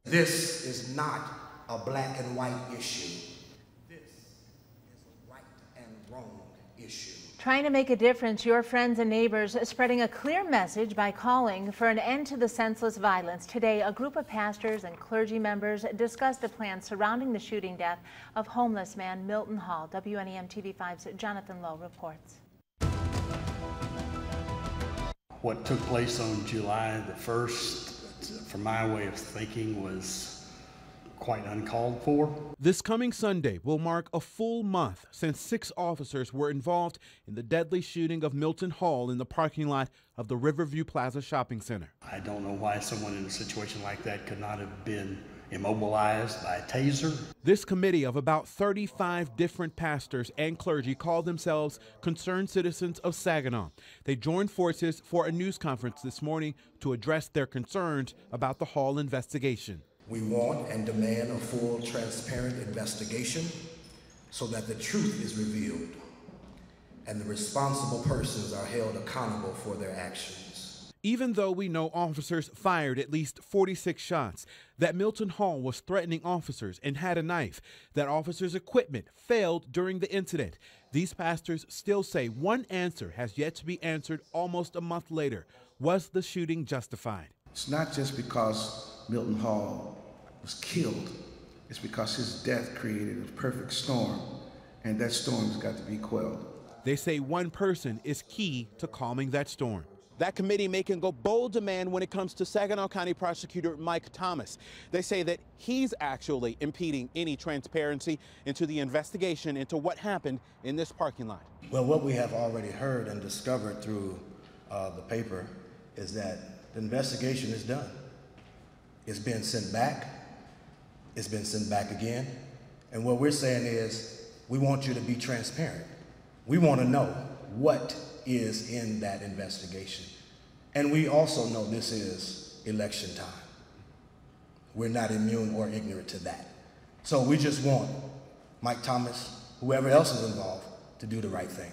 This is not a black and white issue. This is a right and wrong issue. Trying to make a difference, your friends and neighbors spreading a clear message by calling for an end to the senseless violence. Today, a group of pastors and clergy members discussed a plan surrounding the shooting death of homeless man Milton-Hall. WNEM TV 5's Jonathan Lowe reports. What took place on July the 1st, from my way of thinking, was quite uncalled for. This coming Sunday will mark a full month since 6 officers were involved in the deadly shooting of Milton-Hall in the parking lot of the Riverview Plaza Shopping Center. I don't know why someone in a situation like that could not have been immobilized by a taser. This committee of about 35 different pastors and clergy called themselves Concerned Citizens of Saginaw. They joined forces for a news conference this morning to address their concerns about the Hall investigation. We want and demand a full, transparent investigation so that the truth is revealed and the responsible persons are held accountable for their actions. Even though we know officers fired at least 46 shots, that Milton-Hall was threatening officers and had a knife, that officers' equipment failed during the incident, these pastors still say one answer has yet to be answered almost a month later. Was the shooting justified? It's not just because Milton-Hall was killed, it's because his death created a perfect storm, and that storm's got to be quelled. They say one person is key to calming that storm. That committee making a bold demand when it comes to Saginaw County Prosecutor Mike Thomas. They say that he's actually impeding any transparency into the investigation into what happened in this parking lot. Well, what we have already heard and discovered through the paper is that the investigation is done. It's been sent back. It's been sent back again. And what we're saying is we want you to be transparent. We want to know what is in that investigation. And we also know this is election time. We're not immune or ignorant to that. So we just want Mike Thomas, whoever else is involved, to do the right thing.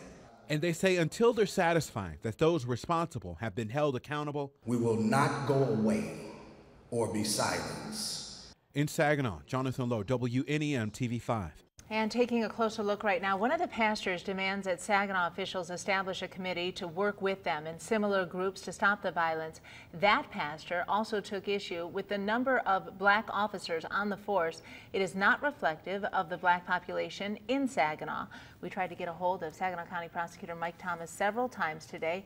And they say until they're satisfied that those responsible have been held accountable, we will not go away or be silenced. In Saginaw, Jonathan Lowe, WNEM TV 5. And taking a closer look right now, one of the pastors demands that Saginaw officials establish a committee to work with them and similar groups to stop the violence. That pastor also took issue with the number of black officers on the force. It is not reflective of the black population in Saginaw. We tried to get a hold of Saginaw County Prosecutor Mike Thomas several times today,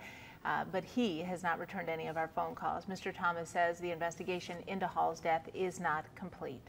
but he has not returned any of our phone calls. Mr. Thomas says the investigation into Hall's death is not complete.